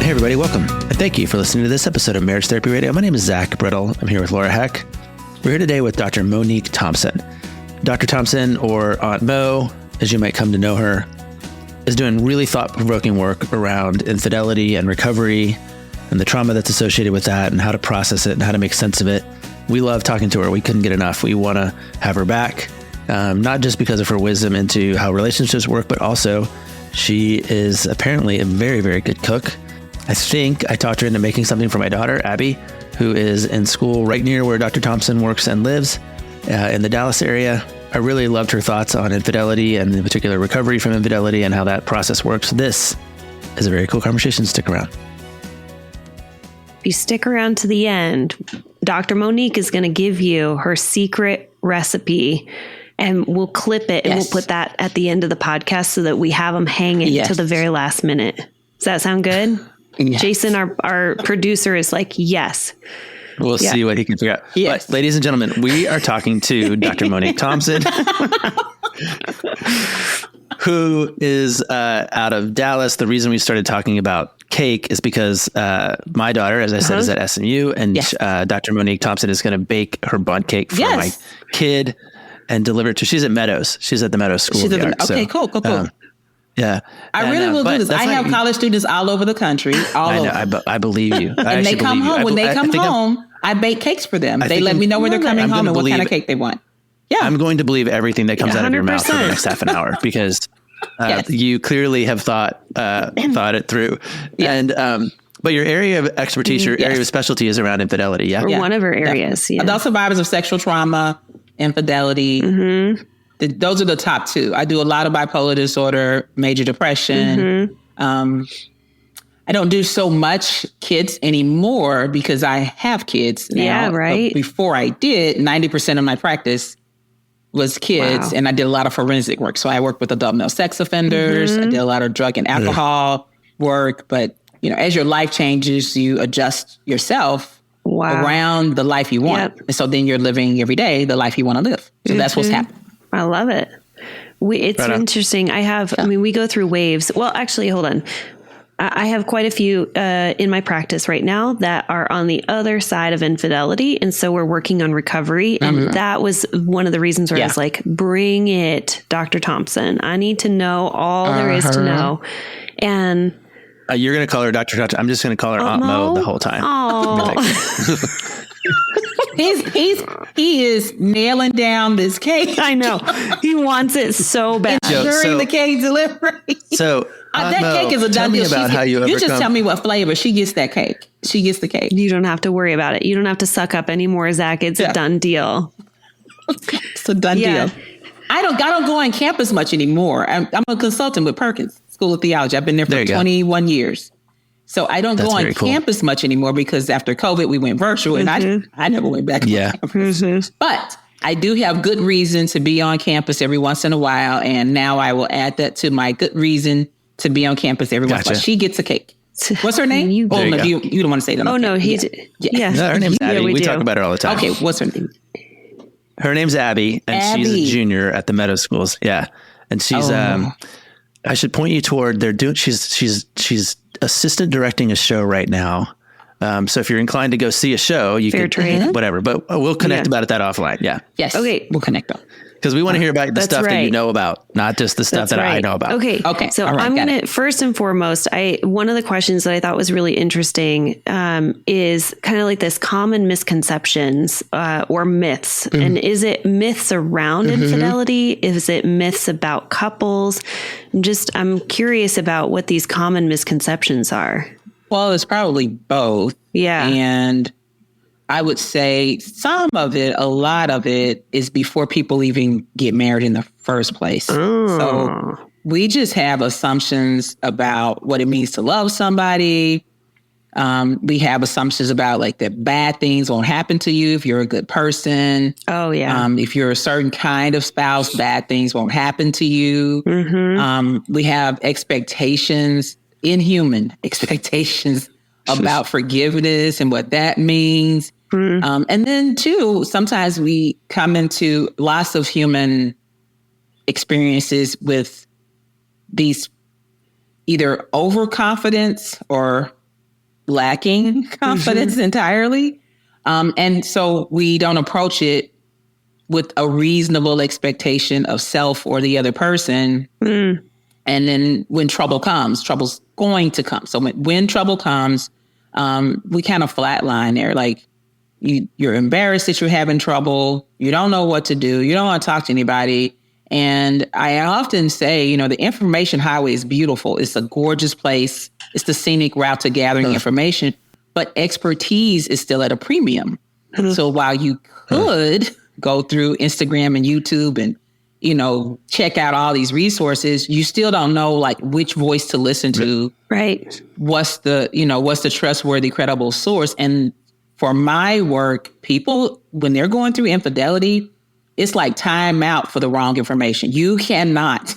Hey, everybody, welcome. And thank you for listening to this episode of Marriage Therapy Radio. My name is Zach Brittle. I'm here with Laura Heck. We're here today with Dr. Monique Thompson. Dr. Thompson, or Aunt Mo, as you might come to know her, is doing really thought-provoking work around infidelity and recovery and the trauma that's associated with that and how to process it and how to make sense of it. We love talking to her. We couldn't get enough. We want to have her back, not just because of her wisdom into how relationships work, but also she is apparently a very, very good cook. I think I talked her into making something for my daughter, Abby, who is in school right near where Dr. Thompson works and lives in the Dallas area. I really loved her thoughts on infidelity and in particular recovery from infidelity and how that process works. This is a very cool conversation. Stick around. If you stick around to the end, Dr. Monique is going to give you her secret recipe, and we'll clip it and we'll put that at the end of the podcast so that we have them hanging to the very last minute. Does that sound good? Yes. Jason, our producer, is like, yes. We'll see what he can figure out. Yes. But, ladies and gentlemen, we are talking to Dr. Monique Thompson, who is out of Dallas. The reason we started talking about cake is because my daughter, as I said, is at SMU, and Dr. Monique Thompson is going to bake her bundt cake for my kid and deliver it to. She's at Meadows. She's at the Meadows School. Okay, cool. Yeah. I really will do this. I have college students all over the country. I believe you. And they come home. When they come home, I bake cakes for them. They let me know when they're coming home and what kind of cake they want. Yeah. I'm going to believe everything that comes out of your mouth for the next half an hour because you clearly have thought it through. Yeah. And but your area of expertise, your area of specialty is around infidelity. Yeah. Or one of her areas. Yeah. Adult survivors of sexual trauma, infidelity. Mm-hmm. Those are the top two. I do a lot of bipolar disorder, major depression. Mm-hmm. I don't do so much kids anymore because I have kids now. Yeah, right. But before I did, 90% of my practice was kids, and I did a lot of forensic work. So I worked with adult male sex offenders. Mm-hmm. I did a lot of drug and alcohol work. But as your life changes, you adjust yourself around the life you want. Yep. And so then you're living every day the life you want to live. So that's what's happening. I love it. It's interesting. We go through waves. Well, actually, hold on. I have quite a few in my practice right now that are on the other side of infidelity. And so we're working on recovery. And that was one of the reasons where I was like, bring it, Dr. Thompson. I need to know all there is to know. And you're going to call her Dr. Thompson. I'm just going to call her Aunt Mo the whole time. Oh. He is nailing down this cake. I know. He wants it so bad. During the cake delivery. So that cake is a done deal. You just tell me what flavor. She gets that cake. She gets the cake. You don't have to worry about it. You don't have to suck up anymore, Zach. It's a done deal. It's a done deal. I don't go on campus much anymore. I'm a consultant with Perkins School of Theology. I've been there for 21 years. So I don't go on campus much anymore because after COVID, we went virtual and I never went back on campus. Mm-hmm. But I do have good reason to be on campus every once in a while. And now I will add that to my good reason to be on campus every once in a while. She gets a cake. What's her name? You don't want to say that. Oh, no. No, her name's Abby. We talk about her all the time. Okay. What's her name? Her name's Abby, and she's a junior at the Meadows Schools. Yeah. And she's, I should point you toward, she's assistant directing a show right now. So if you're inclined to go see a show, you can, whatever, but we'll connect about that offline. Yeah. Yes. Okay. We'll connect on. Because we want to hear about the stuff that you know about, not just the stuff I know about. Okay. So I'm going to, first and foremost, one of the questions that I thought was really interesting is kind of like this common misconceptions or myths. Mm-hmm. And is it myths around infidelity? Is it myths about couples? I'm curious about what these common misconceptions are. Well, it's probably both. Yeah. And I would say some of it, a lot of it is before people even get married in the first place. Oh. So we just have assumptions about what it means to love somebody. We have assumptions about that bad things won't happen to you if you're a good person. Oh, yeah. If you're a certain kind of spouse, bad things won't happen to you. Mm-hmm. We have expectations, inhuman expectations about forgiveness and what that means. Mm-hmm. And then, too, sometimes we come into lots of human experiences with these either overconfidence or lacking confidence entirely. And so we don't approach it with a reasonable expectation of self or the other person. And then when trouble comes, trouble's going to come. So when trouble comes, we kind of flatline there. Like you're embarrassed that you're having trouble. You don't know what to do. You don't want to talk to anybody. And I often say, you know, the information highway is beautiful. It's a gorgeous place. It's the scenic route to gathering information, but expertise is still at a premium. So while you could go through Instagram and YouTube and, you know, check out all these resources, you still don't know like which voice to listen to. Right. What's the trustworthy, credible source? And for my work, people, when they're going through infidelity, it's like time out for the wrong information. You cannot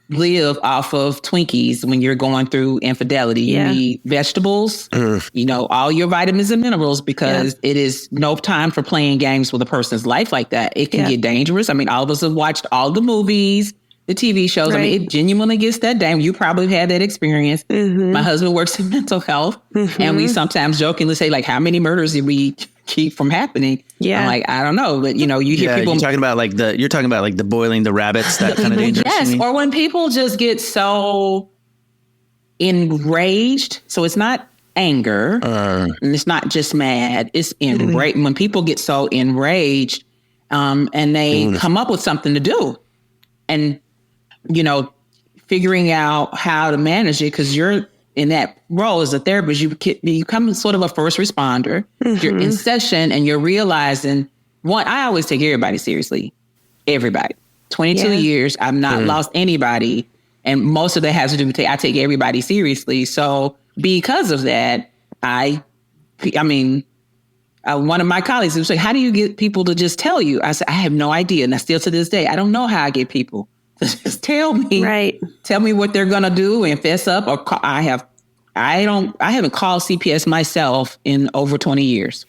live off of Twinkies when you're going through infidelity. You need vegetables, you know, all your vitamins and minerals, because it is no time for playing games with a person's life like that. It can get dangerous. I mean, all of us have watched all the movies, the TV shows. I mean, it genuinely gets that damn. You probably had that experience. My husband works in mental health, and we sometimes jokingly say, like, how many murders did we keep from happening? I'm like, I don't know, but you know, you hear people talking about like the boiling the rabbits, that kind of dangerous. Yes, or when people just get so enraged. So it's not anger, and it's not just mad. It's enraged. When people get so enraged, and they come up with something to do, and you know, figuring out how to manage it, because you're in that role as a therapist, you become sort of a first responder. You're in session and you're realizing, I always take everybody seriously. Everybody. 22 years, I've not lost anybody. And most of that has to do with I take everybody seriously. So because of that, I mean, one of my colleagues was like, how do you get people to just tell you? I said, I have no idea. And I still to this day, I don't know how I get people to just tell me. Right. Tell me what they're going to do and fess up. Or I haven't called CPS myself in over 20 years.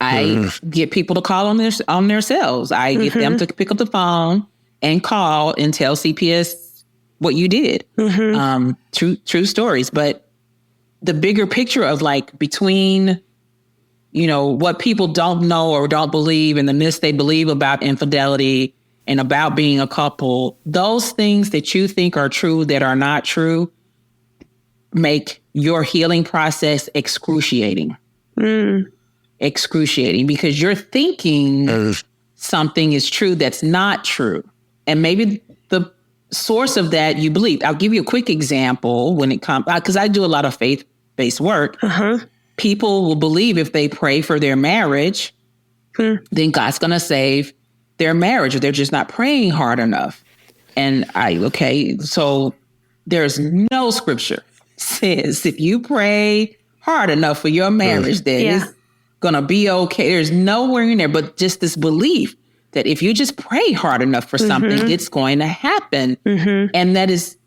I get people to call on their cells. I get them to pick up the phone and call and tell CPS what you did. True stories. But the bigger picture of like between, you know, what people don't know or don't believe and the myths they believe about infidelity and about being a couple, those things that you think are true that are not true make your healing process excruciating. Excruciating, because you're thinking something is true that's not true. And maybe the source of that you believe. I'll give you a quick example when it comes, because I do a lot of faith-based work. People will believe if they pray for their marriage, then God's going to save their marriage, or they're just not praying hard enough. And so there's no scripture says if you pray hard enough for your marriage, that it's going to be okay. There's nowhere in there, but just this belief that if you just pray hard enough for something, it's going to happen. And that is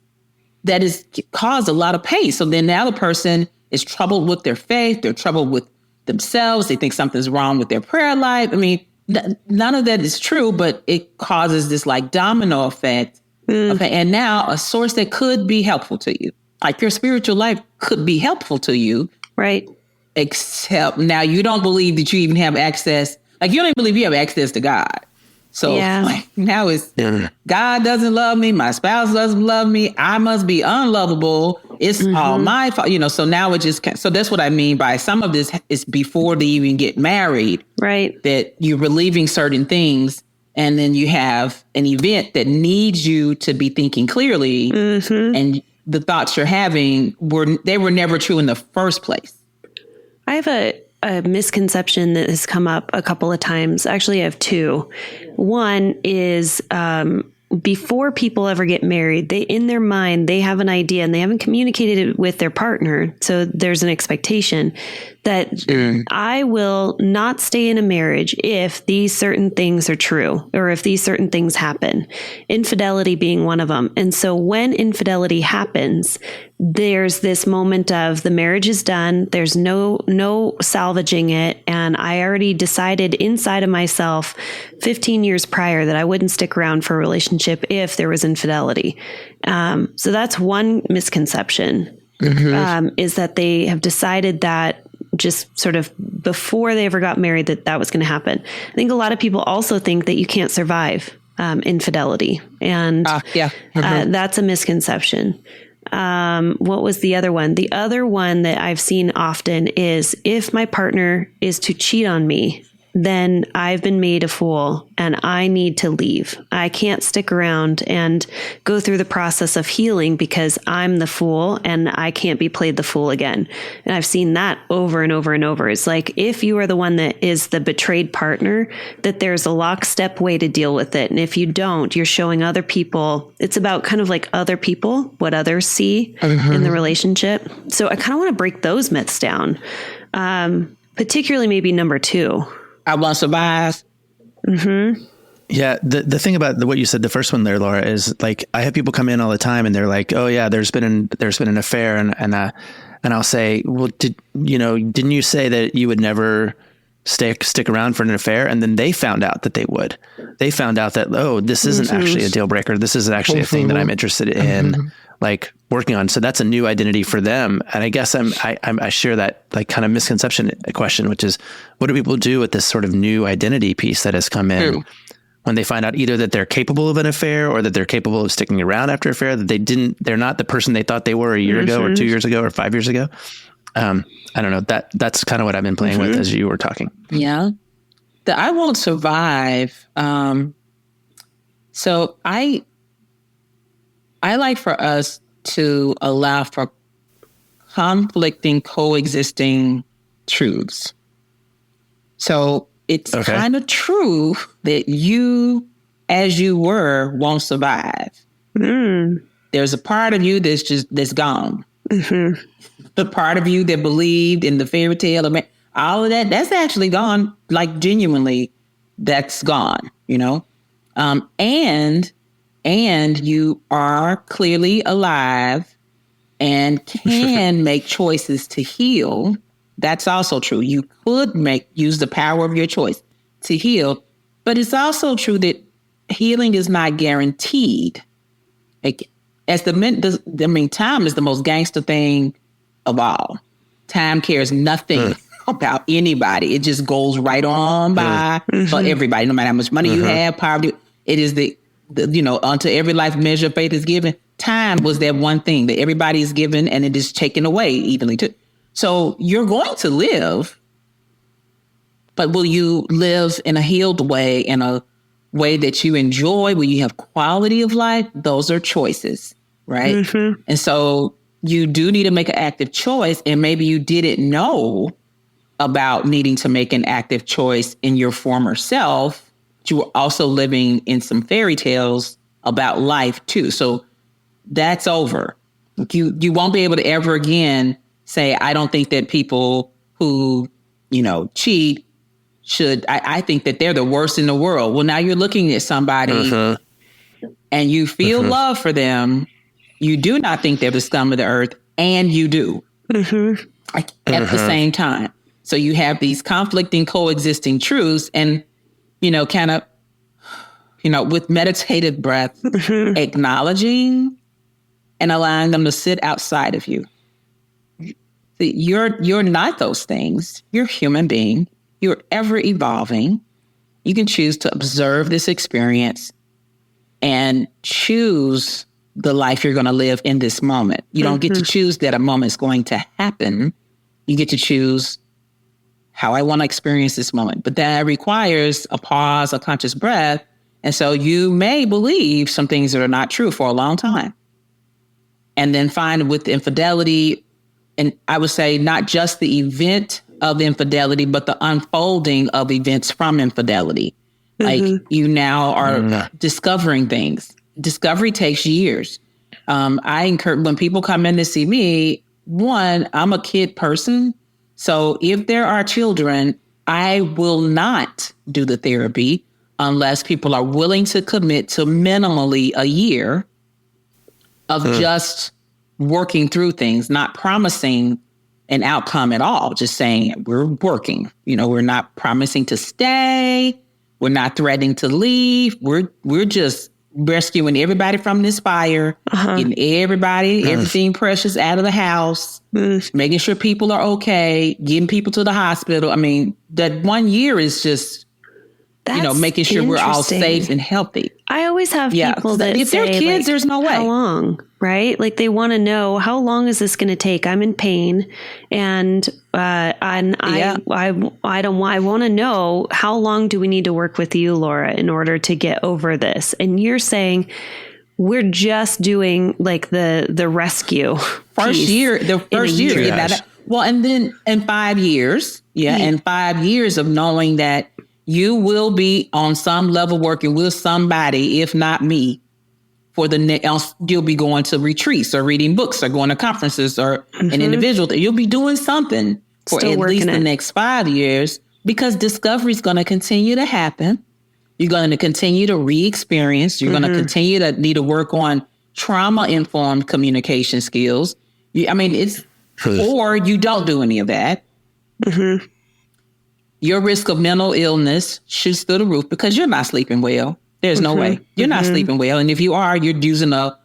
caused a lot of pain. So then now the person is troubled with their faith. They're troubled with themselves. They think something's wrong with their prayer life. I mean, none of that is true, but it causes this like domino effect. Okay. And now a source that could be helpful to you, like your spiritual life could be helpful to you. Right. Except now you don't believe that you even have access. Like you don't even believe you have access to God. So like, now it's God doesn't love me. My spouse doesn't love me. I must be unlovable. It's all my fault. You know, so now it just so that's what I mean by some of this is before they even get married. Right. That you're relieving certain things. And then you have an event that needs you to be thinking clearly. And the thoughts you're having were never true in the first place. I have a misconception that has come up a couple of times. Actually, I have two. One is before people ever get married, in their mind, they have an idea and they haven't communicated it with their partner. So there's an expectation that I will not stay in a marriage if these certain things are true or if these certain things happen. Infidelity being one of them. And so when infidelity happens, there's this moment of the marriage is done. There's no salvaging it. And I already decided inside of myself 15 years prior that I wouldn't stick around for a relationship if there was infidelity. So that's one misconception. is that they have decided that just sort of before they ever got married that was going to happen. I think a lot of people also think that you can't survive infidelity. And that's a misconception. What was the other one? The other one that I've seen often is if my partner is to cheat on me, then I've been made a fool and I need to leave. I can't stick around and go through the process of healing because I'm the fool and I can't be played the fool again. And I've seen that over and over and over. It's like, if you are the one that is the betrayed partner, that there's a lockstep way to deal with it. And if you don't, you're showing other people, it's about kind of like other people, what others see in the relationship. So I kind of want to break those myths down. Particularly maybe number 2. I want to survive. Yeah. The thing about what you said, the first one there, Laura, is like, I have people come in all the time and they're like, oh yeah, there's been an affair. And I'll say, well, didn't you say that you would never stick around for an affair? And then they found out that they would. They found out that, oh, this isn't actually a deal breaker. This is actually a thing that I'm interested in, like working on. So that's a new identity for them. And I guess I share that like kind of misconception question, which is, what do people do with this sort of new identity piece that has come in when they find out either that they're capable of an affair or that they're capable of sticking around after affair, that they're not the person they thought they were a year ago or 2 years ago or 5 years ago. I don't know, that's kind of what I've been playing with as you were talking. Yeah. I won't survive. So I like for us to allow for conflicting, coexisting truths. So it's kind of true that you, as you were, won't survive. There's a part of you that's gone. The part of you that believed in the fairy tale, all of that's actually gone, like genuinely, that's gone, and you are clearly alive and can make choices to heal. That's also true. You could use the power of your choice to heal, but it's also true that healing is not guaranteed. Time is the most gangster thing of all. Time cares nothing about anybody. It just goes right on by for everybody, no matter how much money you have, poverty. It is the unto every life measure faith is given. Time was that one thing that everybody is given, and it is taken away evenly too. So you're going to live, but will you live in a healed way, in a way that you enjoy? Will you have quality of life? Those are choices, right? And so you do need to make an active choice, and maybe you didn't know about needing to make an active choice in your former self. You were also living in some fairy tales about life too. So that's over. You won't be able to ever again say, I don't think that people who, cheat should, I think that they're the worst in the world. Well, now you're looking at somebody and you feel love for them. You do not think they're the scum of the earth, and you do at the same time. So you have these conflicting, coexisting truths, and, kind of, with meditative breath, acknowledging and allowing them to sit outside of you. You're not those things. You're a human being. You're ever evolving. You can choose to observe this experience and choose the life you're going to live in this moment. You don't get to choose that a moment's going to happen. You get to choose how I want to experience this moment. But that requires a pause, a conscious breath. And so you may believe some things that are not true for a long time. And then find with infidelity, and I would say not just the event of infidelity, but the unfolding of events from infidelity. Like you now are discovering things. Discovery takes years. I encourage when people come in to see me, one, I'm a kid person. So if there are children, I will not do the therapy unless people are willing to commit to minimally a year of just working through things, not promising an outcome at all, just saying we're working. We're not promising to stay. We're not threatening to leave. We're just rescuing everybody from this fire, getting everything precious out of the house, making sure people are okay, getting people to the hospital. I mean, that 1 year is just, making sure we're all safe and healthy. I always have people that if they're kids, there's no way. How long, right? Like they want to know, how long is this going to take? I'm in pain, and I want to know, how long do we need to work with you, Laura, in order to get over this? And you're saying we're just doing like the rescue first year. Well, and then in 5 years, and 5 years of knowing that you will be on some level working with somebody, if not me, for the next. You'll be going to retreats or reading books or going to conferences or an individual. You'll be doing something for at least the next 5 years, because discovery is going to continue to happen. You're going to continue to re-experience. You're going to continue to need to work on trauma-informed communication skills. Or you don't do any of that. Your risk of mental illness shoots through the roof because you're not sleeping well. There's no way. You're not sleeping well. And if you are, you're using a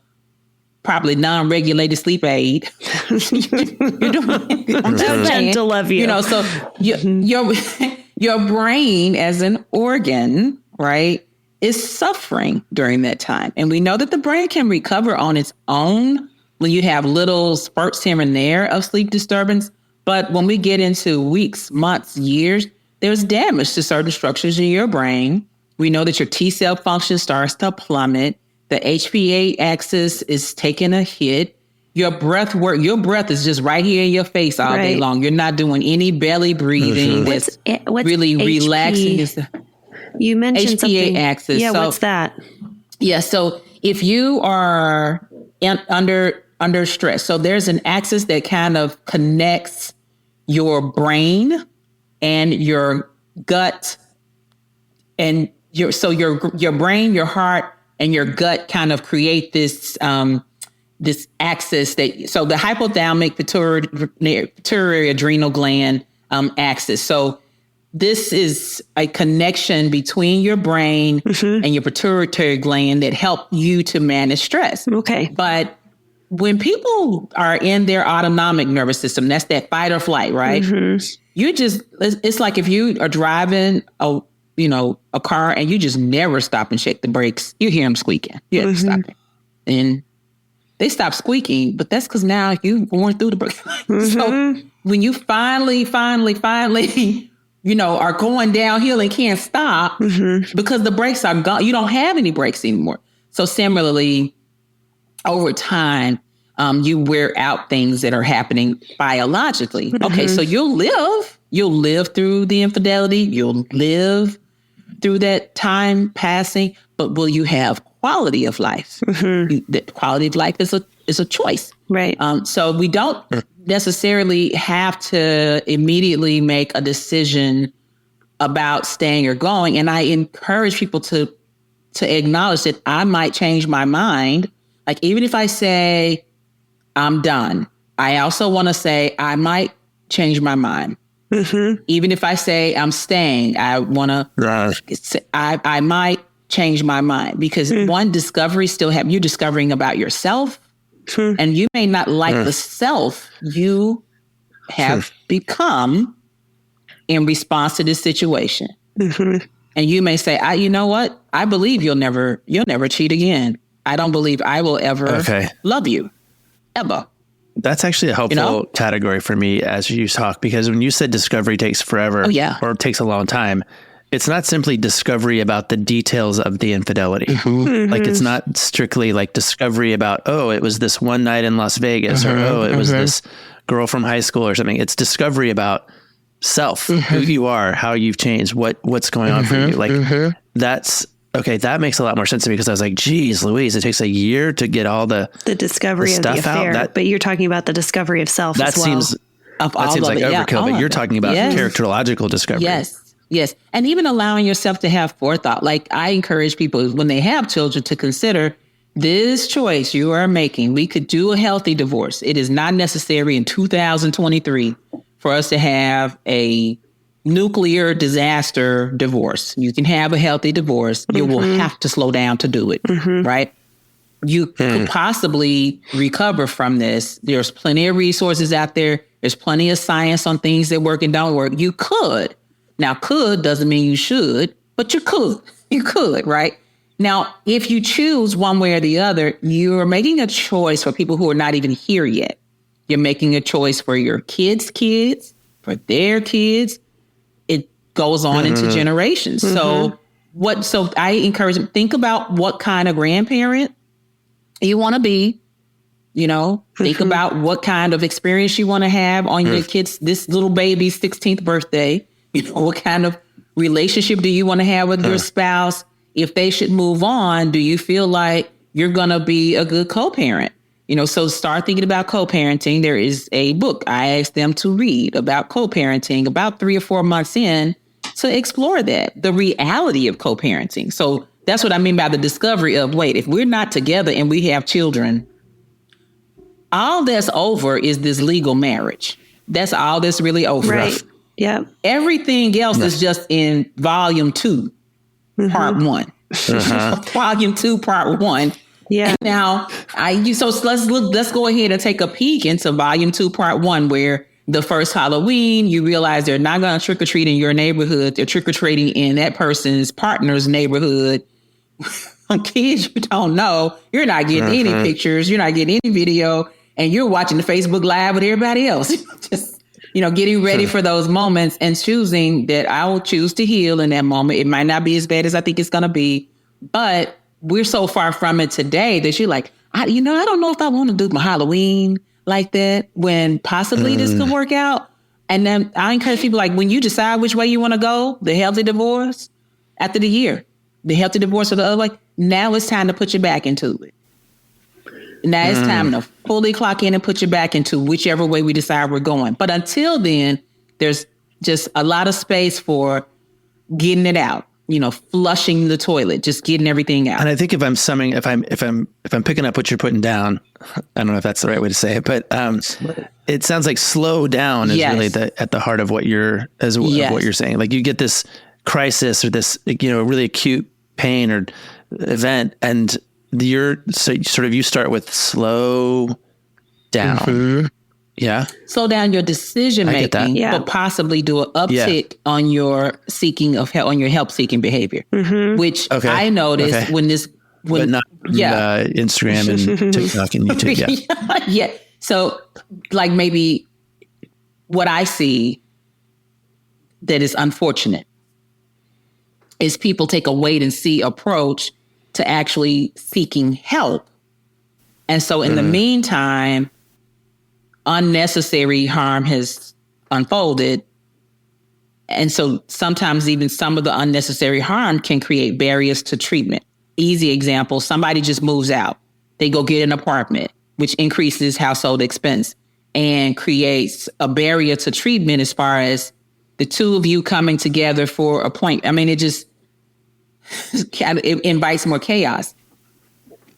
probably non-regulated sleep aid. You're doing, I'm just saying, to love you. So your brain as an organ, right, is suffering during that time. And we know that the brain can recover on its own when you have little spurts here and there of sleep disturbance. But when we get into weeks, months, years, there's damage to certain structures in your brain. We know that your T cell function starts to plummet. The HPA axis is taking a hit. Your breath is just right here in your face all day long. You're not doing any belly breathing. What's really relaxing. You mentioned HPA something. axis. Yeah, what's that? Yeah, so if you are under stress, so there's an axis that kind of connects your brain and your gut, and your brain, your heart, and your gut kind of create this this axis so the hypothalamic pituitary adrenal gland axis. So this is a connection between your brain and your pituitary gland that help you to manage stress. Okay. But when people are in their autonomic nervous system, that's that fight or flight, right? It's like if you are driving a car and you just never stop and check the brakes, you hear them squeaking. You have to stop it. And they stop squeaking, but that's because now you're going through the brakes. So when you finally, are going downhill and can't stop because the brakes are gone, you don't have any brakes anymore. So similarly, over time, you wear out things that are happening biologically. Okay, so you'll live through the infidelity, you'll live through that time passing, but will you have quality of life? That quality of life is a choice. Right. So we don't necessarily have to immediately make a decision about staying or going. And I encourage people to acknowledge that I might change my mind. Like, even if I say I'm done, I also want to say I might change my mind. Even if I say I'm staying, I want to, I might change my mind, because one, discovery still happens. You're discovering about yourself, and you may not like the self you have become in response to this situation. And you may say, you know what? I believe you'll never cheat again. I don't believe I will ever love you, ever. That's actually a helpful category for me as you talk, because when you said discovery takes forever or takes a long time, it's not simply discovery about the details of the infidelity. Like, it's not strictly like discovery about, it was this one night in Las Vegas, or, it was this girl from high school or something. It's discovery about self, who you are, how you've changed, what's going on for you. Like, that's okay. That makes a lot more sense to me, because I was like, geez, Louise, it takes a year to get all the discovery of the affair. But you're talking about the discovery of self as well. That seems like overkill, but you're talking about characterological discovery. Yes. And even allowing yourself to have forethought. Like, I encourage people when they have children to consider this choice you are making. We could do a healthy divorce. It is not necessary in 2023 for us to have a nuclear disaster divorce. You can have a healthy divorce. You will have to slow down to do it, right? You could possibly recover from this. There's plenty of resources out there. There's plenty of science on things that work and don't work. You could. Now, could doesn't mean you should, but you could. You could, right? Now, if you choose one way or the other, you're making a choice for people who are not even here yet. You're making a choice for your kids' kids, for their kids. It goes on into generations. So I encourage them, think about what kind of grandparent you want to be, think about what kind of experience you want to have on your kids, this little baby's 16th birthday. What kind of relationship do you want to have with your spouse? If they should move on, do you feel like you're going to be a good co-parent? So start thinking about co-parenting. There is a book I asked them to read about co-parenting about 3 or 4 months in to explore that, the reality of co-parenting. So that's what I mean by the discovery of, wait, if we're not together and we have children, all that's over is this legal marriage. That's all that's really over. Right. Yeah. Everything else is just in volume 2, part 1. Volume 2, part 1. Yeah. Now, so let's go ahead and take a peek into volume 2, part 1, where the first Halloween, you realize they're not going to trick or treat in your neighborhood. They're trick or treating in that person's partner's neighborhood. Kids you don't know, you're not getting any pictures, you're not getting any video, and you're watching the Facebook Live with everybody else. Just, getting ready for those moments and choosing that I will choose to heal in that moment. It might not be as bad as I think it's going to be, but we're so far from it today that you're like, I don't know if I want to do my Halloween like that when possibly this could work out. And then I encourage people, like, when you decide which way you want to go, the healthy divorce after the year, the healthy divorce or the other way, now it's time to put you back into it. Now it's time to fully clock in and put you back into whichever way we decide we're going. But until then, there's just a lot of space for getting it out, flushing the toilet, just getting everything out. And I think if I'm picking up what you're putting down, I don't know if that's the right way to say it, but it sounds like slow down is really at the heart of what you're saying. Like you get this crisis or this, really acute pain or event, and you start with slow down. Yeah. Slow down your decision making, but possibly do an uptick on your seeking of help, on your help seeking behavior, which I noticed but not Instagram and TikTok and YouTube. Yeah. So like maybe what I see that is unfortunate is people take a wait and see approach to actually seeking help. And so in the meantime, unnecessary harm has unfolded. And so sometimes even some of the unnecessary harm can create barriers to treatment. Easy example, somebody just moves out. They go get an apartment, which increases household expense and creates a barrier to treatment as far as the two of you coming together for a point. I mean, it invites more chaos.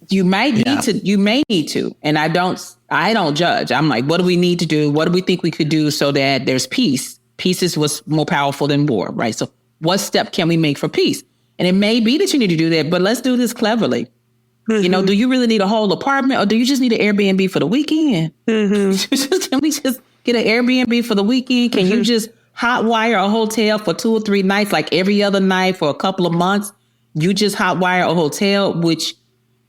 You may need to, and I don't judge. I'm like, what do we need to do? What do we think we could do so that there's peace? Peace is what's more powerful than war, right? So what step can we make for peace? And it may be that you need to do that, but let's do this cleverly. Do you really need a whole apartment, or do you just need an Airbnb for the weekend? Can we just get an Airbnb for the weekend? Can you just hotwire a hotel for 2 or 3 nights, like every other night for a couple of months? You just hotwire a hotel, which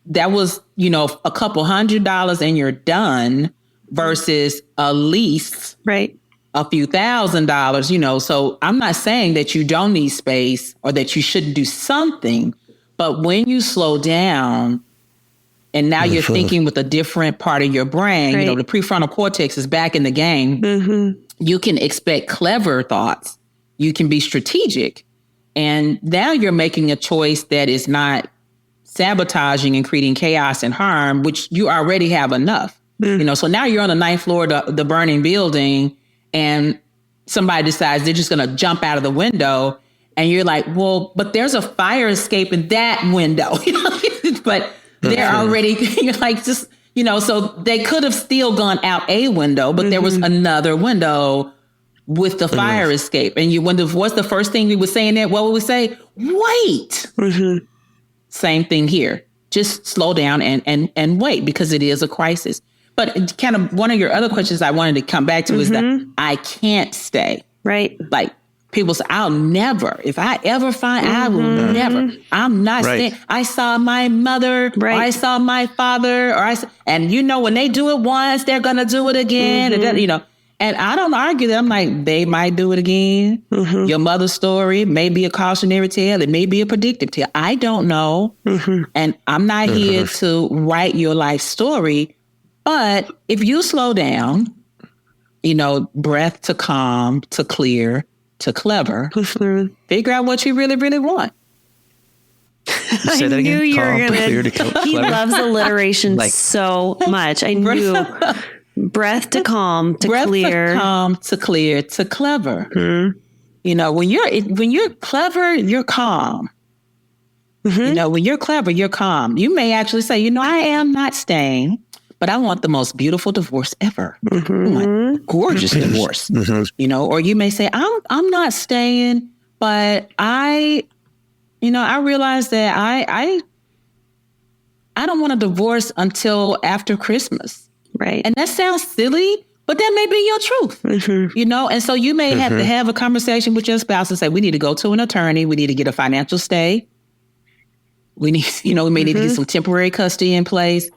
that was, a couple $100 and you're done, versus a lease, right? A few $1,000s, So I'm not saying that you don't need space or that you shouldn't do something, but when you slow down and now you're thinking with a different part of your brain, right. The prefrontal cortex is back in the game. You can expect clever thoughts. You can be strategic. And now you're making a choice that is not sabotaging and creating chaos and harm, which you already have enough. So now you're on the 9th floor of the burning building, and somebody decides they're just going to jump out of the window. And you're like, well, but there's a fire escape in that window. But they're already, you're like, just, so they could have still gone out a window, but there was another window with the fire escape. And you wonder, what's the first thing we would say in that? What would we say? Wait. Same thing here. Just slow down and wait, because it is a crisis. But kind of one of your other questions I wanted to come back to is that I can't stay. Right. Like people say, I'll never, if I ever find, I will never, I'm not staying. I saw my mother, or I saw my father, and you know, when they do it once, they're going to do it again. And you know, and I don't argue that. I'm like, they might do it again. Your mother's story may be a cautionary tale. It may be a predictive tale. I don't know. And I'm not here to write your life story. But if you slow down, you know, breath to calm, to clear, to clever, figure out what you really, really want. Say that again. I knew you were going to. He loves alliteration so much. I knew. Breath to calm, to clear. To calm, to clear, to clever. You know, when you're clever, you're calm. You know, when you're clever, you're calm. You may actually say, you know, I am not staying, but I want the most beautiful divorce ever. I want gorgeous divorce. You know, or you may say, I'm not staying, but I realize that I don't want a divorce until after Christmas. Right. And that sounds silly, but that may be your truth, you know? And so you may have to have a conversation with your spouse and say, we need to go to an attorney. We need to get a financial stay. We need, you know, we may need to get some temporary custody in place.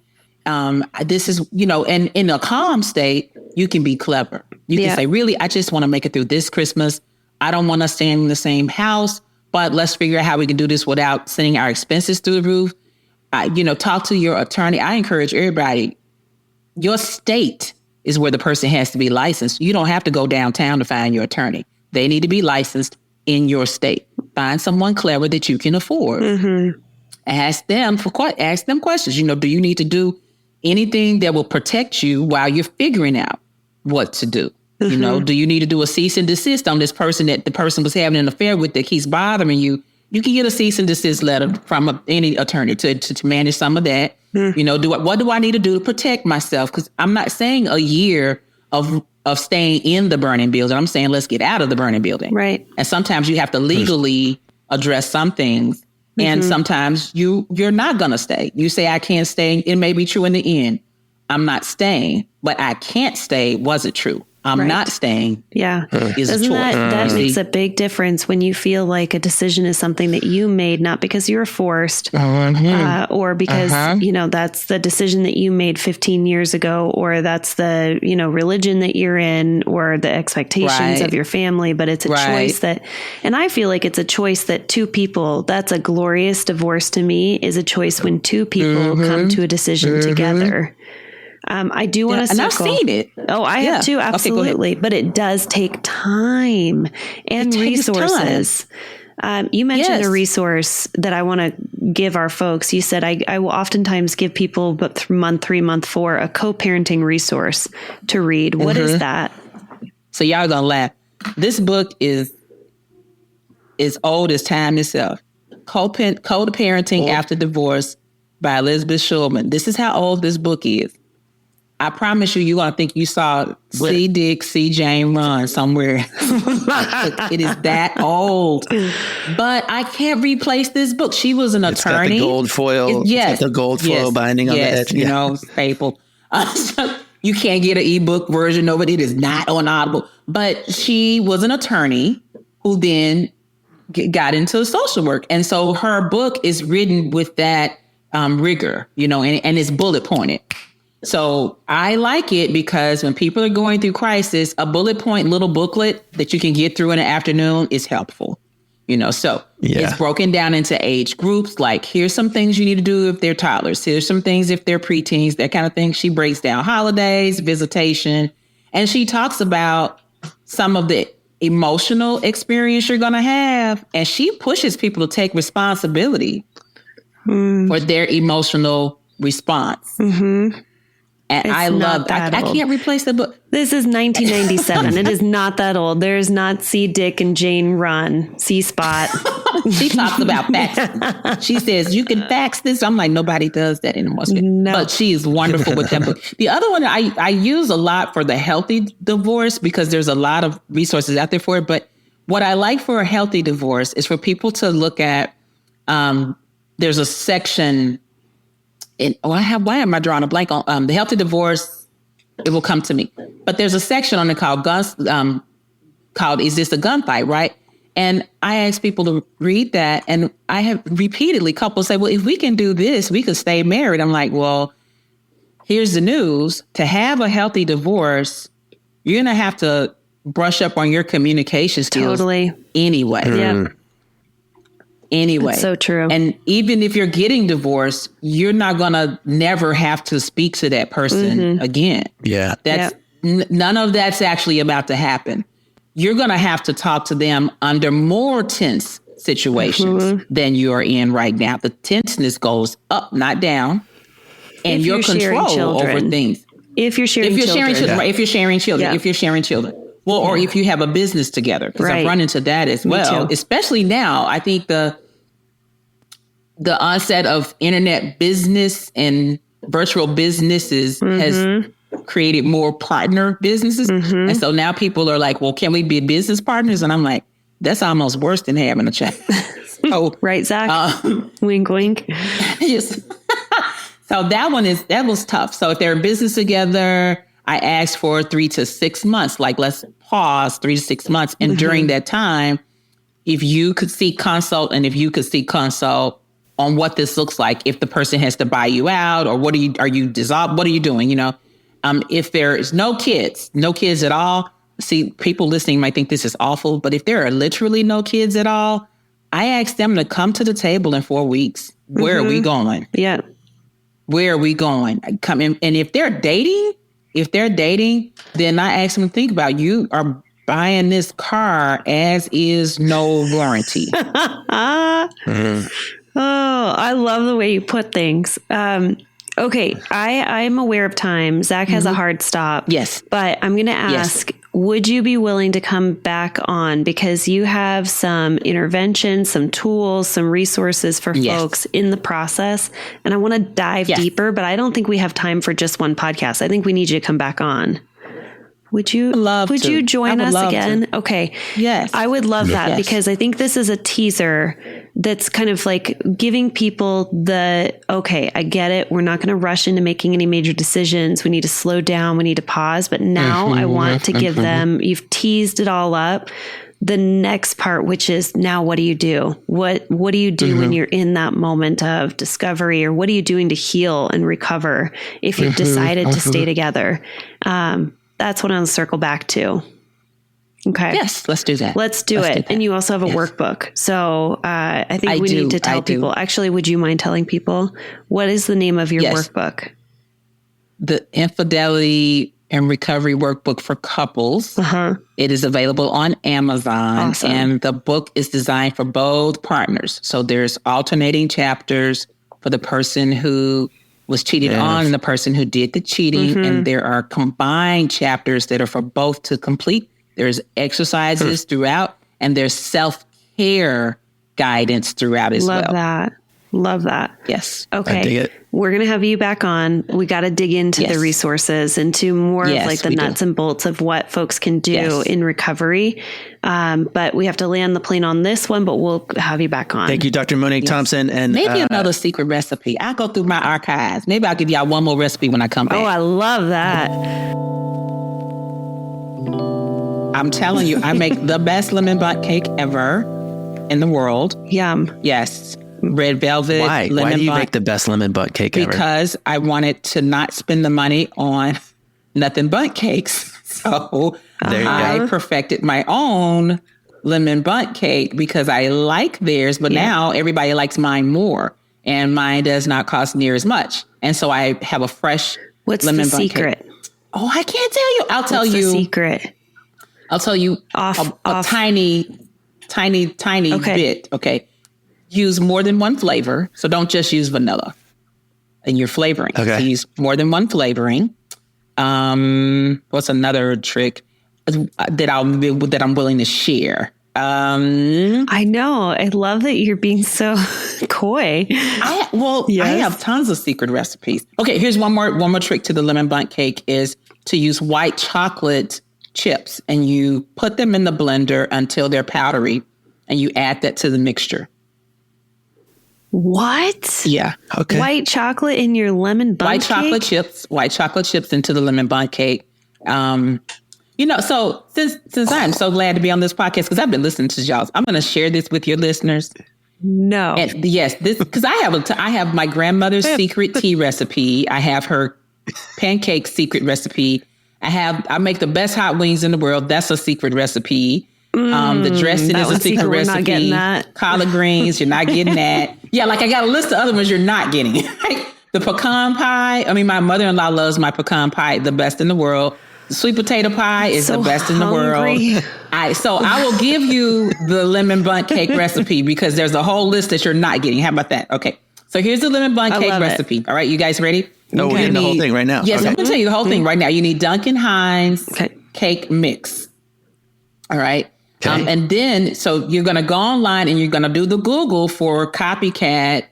This is, you know, and in a calm state, you can be clever. You can say, really, I just want to make it through this Christmas. I don't want us staying in the same house, but let's figure out how we can do this without sending our expenses through the roof. You know, talk to your attorney. I encourage everybody. Your state is where the person has to be licensed. You don't have to go downtown to find your attorney. They need to be licensed in your state. Find someone clever that you can afford. Ask them questions. You know, do you need to do anything that will protect you while you're figuring out what to do? You know, do you need to do a cease and desist on this person that the person was having an affair with that keeps bothering you? You can get a cease and desist letter from any attorney to manage some of that. You know, what do I need to do to protect myself? Because I'm not saying a year of staying in the burning building. I'm saying let's get out of the burning building. Right. And sometimes you have to legally address some things. And sometimes you're not going to stay. You say, I can't stay. It may be true in the end. I'm not staying, but I can't stay. Was it true? I'm not staying. Yeah. Is Doesn't a choice. that makes a big difference when you feel like a decision is something that you made, not because you were forced or because, you know, that's the decision that you made 15 years ago, or that's the, you know, religion that you're in, or the expectations of your family, but it's a choice that, and I feel like it's a choice that two people, that's a glorious divorce to me, is a choice when two people come to a decision together. I do want to and I've seen it. Oh, I have too. Absolutely. Okay, but it does take time and resources. You mentioned a resource that I want to give our folks. You said I will oftentimes give people, but month 3, month 4, a co-parenting resource to read. What is that? So y'all gonna laugh. This book is old as time itself. Codeparenting After Divorce by Elizabeth Schulman. This is how old this book is. I promise you're going to think you saw C. Dick, C. Jane run somewhere. It is that old. But I can't replace this book. She was an attorney. It's got the gold foil. It's got the gold foil binding on the edge. You know, staple. You can't get an ebook version of it. It is not on Audible. But she was an attorney who then got into social work. And so her book is written with that rigor, you know, and it's bullet pointed. So I like it because when people are going through crisis, a bullet point little booklet that you can get through in an afternoon is helpful. You know, so it's broken down into age groups. Like, here's some things you need to do if they're toddlers. Here's some things if they're preteens, that kind of thing. She breaks down holidays, visitation, and she talks about some of the emotional experience you're going to have. And she pushes people to take responsibility for their emotional response. And I love that. I can't replace the book. This is 1997. It is not that old. There's not C. Dick and Jane Run, C. Spot. She talks about faxing. She says, you can fax this. I'm like, nobody does that anymore. No. But she is wonderful with that book. The other one I use a lot for the healthy divorce because there's a lot of resources out there for it. But what I like for a healthy divorce is for people to look at, there's a section why am I drawing a blank on the healthy divorce? It will come to me. But there's a section on it called Is This a Gunfight, right? And I ask people to read that. And I have repeatedly, couples say, well, if we can do this, we could stay married. I'm like, well, here's the news. To have a healthy divorce, you're going to have to brush up on your communication skills. Totally. Anyway. Yeah. Anyway. That's so true. And even if you're getting divorced, you're not going to never have to speak to that person again. Yeah. None of that's actually about to happen. You're going to have to talk to them under more tense situations than you are in right now. The tenseness goes up, not down. And your control over things. If you're sharing children. Right, if you're sharing children. Well, or if you have a business together, because I've run into that as well. Especially now, I think the onset of internet business and virtual businesses has created more partner businesses. And so now people are like, well, can we be business partners? And I'm like, that's almost worse than having a child. So, right, Zach? Wink, wink. Yes. So that was tough. So if they're in business together, I asked for 3 to 6 months, like let's pause 3 to 6 months. And during that time, if you could seek consult on what this looks like, if the person has to buy you out or are you dissolved? What are you doing? If there is no kids at all, see, people listening might think this is awful, but if there are literally no kids at all, I ask them to come to the table in 4 weeks. Where are we going? Yeah. Where are we going? Come in. And if they're dating, then I ask them to think about, you are buying this car as is, no warranty. Oh, I love the way you put things. Okay, I'm aware of time. Zach has a hard stop. Yes. But I'm going to ask, would you be willing to come back on? Because you have some intervention, some tools, some resources for folks in the process. And I want to dive deeper, but I don't think we have time for just one podcast. I think we need you to come back on. Would you you join us again? Okay. Yes. I would love that because I think this is a teaser that's kind of like giving people okay, I get it. We're not going to rush into making any major decisions. We need to slow down. We need to pause. But now I want to give them, you've teased it all up. The next part, which is now what do you do? What do you do when you're in that moment of discovery, or what are you doing to heal and recover if you've decided to stay together? That's what I'll circle back to. Okay. Yes, let's do that. Let's do it. And you also have a workbook. So I think we need to tell people. Actually, would you mind telling people what is the name of your workbook? The Infidelity and Recovery Workbook for Couples. It is available on Amazon. Awesome. And the book is designed for both partners. So there's alternating chapters for the person who was cheated on and the person who did the cheating. And there are combined chapters that are for both to complete. There's exercises throughout, and there's self-care guidance throughout as well. Love that. Yes. Okay. I dig it. We're going to have you back on. We got to dig into the resources, into more of like the nuts and bolts of what folks can do in recovery. But we have to land the plane on this one, but we'll have you back on. Thank you, Dr. Monique Thompson. And maybe another secret recipe. I'll go through my archives. Maybe I'll give y'all one more recipe when I come back. Oh, I love that. I'm telling you, I make the best lemon bundt cake ever in the world. Yum. Yes. Red velvet. Why do you make the best lemon bundt cake ever? Because I wanted to not spend the money on nothing but cakes. So I perfected my own lemon bundt cake because I like theirs, but now everybody likes mine more. And mine does not cost near as much. And so I have a fresh lemon bundt secret? Cake. Oh, I can't tell you. I'll tell you. The secret? I'll tell you a tiny bit. Okay. Use more than one flavor. So don't just use vanilla in your flavoring. Okay. So use more than one flavoring. What's another trick that I'm willing to share? I know. I love that you're being so coy. I have tons of secret recipes. Okay, here's one more trick to the lemon bundt cake is to use white chocolate chips, and you put them in the blender until they're powdery, and you add that to the mixture. What? Yeah. Okay. White chocolate in your lemon bundt cake? White chocolate chips into the lemon bundt cake. So since I'm so glad to be on this podcast, because I've been listening to y'all, I'm going to share this with your listeners. No. And yes, this because I have my grandmother's secret tea recipe. I have her pancake secret recipe. I make the best hot wings in the world. That's a secret recipe. The dressing is a secret recipe. We're not getting that. Collard greens, you're not getting that. Yeah, like I got a list of other ones you're not getting. The pecan pie. I mean, my mother-in-law loves my pecan pie, the best in the world. The sweet potato pie is the best in the world. So I will give you the lemon bundt cake recipe because there's a whole list that you're not getting. How about that? Okay. So here's the lemon bundt cake recipe. All right, you guys ready? No, we're getting the whole thing right now. Yes, I'm going to tell you the whole thing right now. You need Duncan Hines cake mix. All right. Okay. And then, so you're going to go online and you're going to do the Google for copycat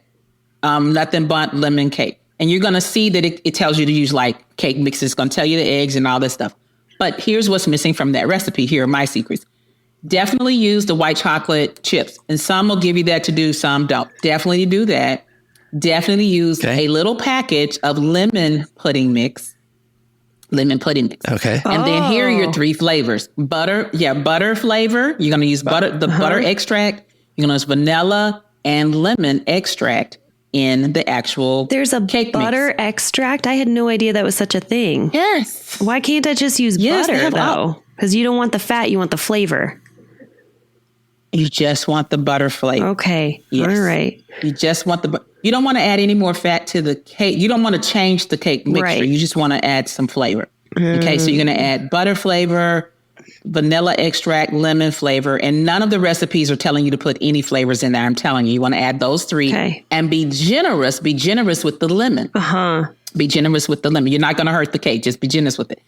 nothing but lemon cake. And you're going to see that it tells you to use like cake mixes. It's going to tell you the eggs and all this stuff. But here's what's missing from that recipe. Here are my secrets. Definitely use the white chocolate chips. And some will give you that to do, some don't. Definitely do that. Definitely use a little package of lemon pudding mix. Okay. And then here are your three flavors. Butter flavor. You're going to use butter extract. You're going to use vanilla and lemon extract in the actual There's a cake butter mix. Extract. I had no idea that was such a thing. Yes. Why can't I just use butter though? Because you don't want the fat, you want the flavor. You just want the butter flavor. Okay. Yes. All right. You just want you don't want to add any more fat to the cake. You don't want to change the cake mixture. Right. You just want to add some flavor. Okay. So you're going to add butter flavor, vanilla extract, lemon flavor, and none of the recipes are telling you to put any flavors in there. I'm telling you, you want to add those three and be generous with the lemon. Be generous with the lemon. You're not going to hurt the cake. Just be generous with it.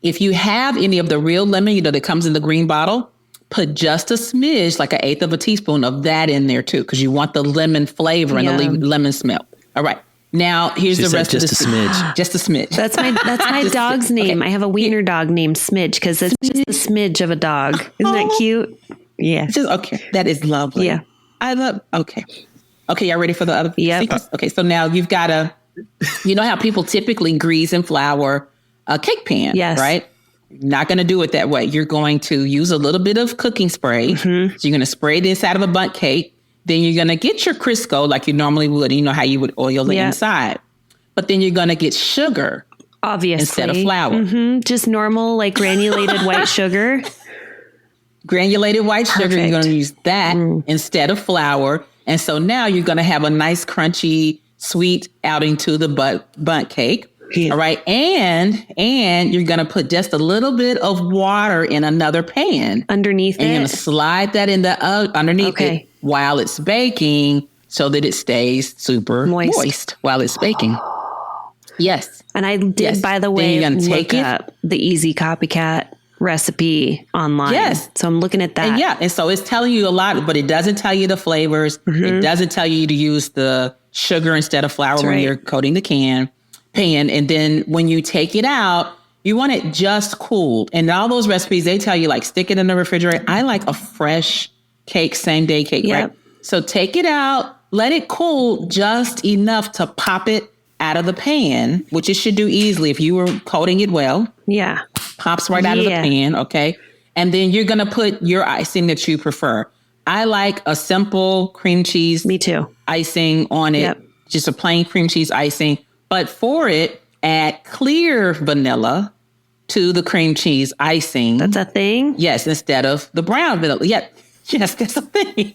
If you have any of the real lemon, that comes in the green bottle, put just a smidge, like 1/8 of a teaspoon of that in there too, because you want the lemon flavor and the lemon smell. All right. Now here's the rest of the smidge. Just a smidge. That's my dog's name. Okay. I have a wiener dog named Smidge because it's just a smidge of a dog. Isn't that cute? Yeah. Okay. That is lovely. Yeah. Okay. Y'all ready for the other secrets? Okay. So now you've got you know how people typically grease and flour a cake pan, right? Not going to do it that way. You're going to use a little bit of cooking spray. So you're going to spray the inside of a bundt cake. Then you're going to get your Crisco like you normally would. You know how you would oil the inside. But then you're going to get sugar. Obviously. Instead of flour. Just normal, like granulated white sugar. Granulated white sugar. You're going to use that instead of flour. And so now you're going to have a nice crunchy, sweet outing to the bundt cake. Yeah. All right. And you're going to put just a little bit of water in another pan. Underneath it. And you're going to slide that in underneath it while it's baking so that it stays super moist while it's baking. Yes. And I did, by the way, look up the easy copycat recipe online. Yes. So I'm looking at that. And so it's telling you a lot, but it doesn't tell you the flavors. It doesn't tell you to use the sugar instead of flour when you're coating the pan. And then when you take it out, you want it just cooled. And all those recipes, they tell you like stick it in the refrigerator. I like a fresh cake, same day cake, right? So take it out, let it cool just enough to pop it out of the pan, which it should do easily if you were coating it well. Yeah. Pops right out of the pan, okay? And then you're going to put your icing that you prefer. I like a simple cream cheese. Me too. Icing on it. Just a plain cream cheese icing. But for it, add clear vanilla to the cream cheese icing. That's a thing? Yes, instead of the brown vanilla. Yes, that's a thing.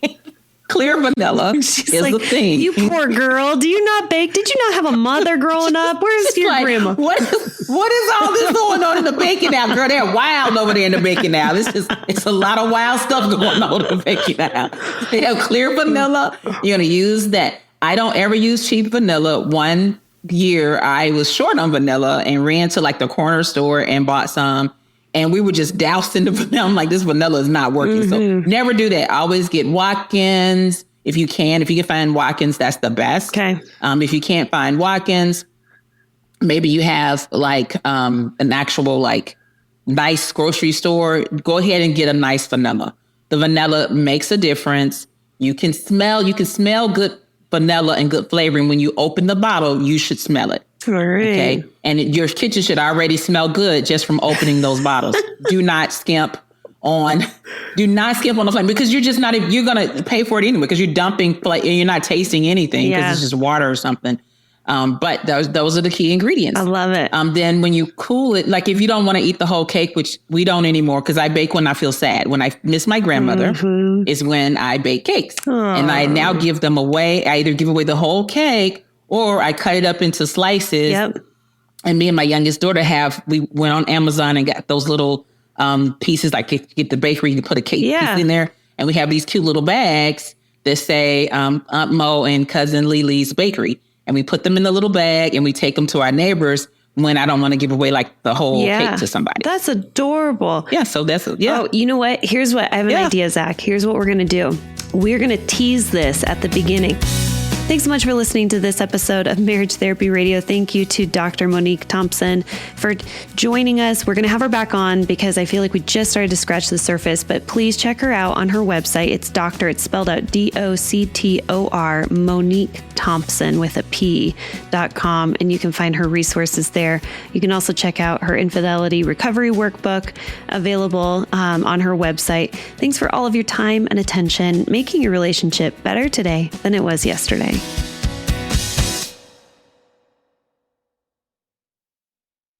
Clear vanilla is a thing. You poor girl. Do you not bake? Did you not have a mother growing up? Where's your grandma? What is all this going on in the baking now? Girl, they're wild over there in the baking now. It's a lot of wild stuff going on in the baking now. They have clear vanilla. You're going to use that. I don't ever use cheap vanilla. One year I was short on vanilla and ran to like the corner store and bought some. and we were just dousing the vanilla. I'm like, this vanilla is not working. So never do that. Always get Watkins. If you can find Watkins, that's the best. Okay. If you can't find Watkins, maybe you have like an actual like nice grocery store. Go ahead and get a nice vanilla. The vanilla makes a difference. You can smell good vanilla and good flavoring. When you open the bottle, you should smell it. All right. Okay. And your kitchen should already smell good just from opening those bottles. Do not skimp on the flame, because you're going to pay for it anyway, because you're dumping, you're not tasting anything because it's just water or something. But those are the key ingredients. I love it. Then when you cool it, like if you don't want to eat the whole cake, which we don't anymore, because I bake when I feel sad. When I miss my grandmother is when I bake cakes. Aww. And I now give them away. I either give away the whole cake or I cut it up into slices. Yep. And me and my youngest daughter we went on Amazon and got those little pieces, like get the bakery, you put a cake piece in there. And we have these cute little bags that say Aunt Mo and Cousin Lily's Bakery. And we put them in the little bag and we take them to our neighbors when I don't want to give away like the whole cake to somebody. That's adorable. Yeah. So Oh, you know what? I have an idea, Zach. Here's what we're going to do. We're going to tease this at the beginning. Thanks so much for listening to this episode of Marriage Therapy Radio. Thank you to Dr. Monique Thompson for joining us. We're going to have her back on because I feel like we just started to scratch the surface, but please check her out on her website. It's spelled out Doctor, Monique Thompson with a P.com, and you can find her resources there. You can also check out her Infidelity Recovery Workbook available on her website. Thanks for all of your time and attention, making your relationship better today than it was yesterday.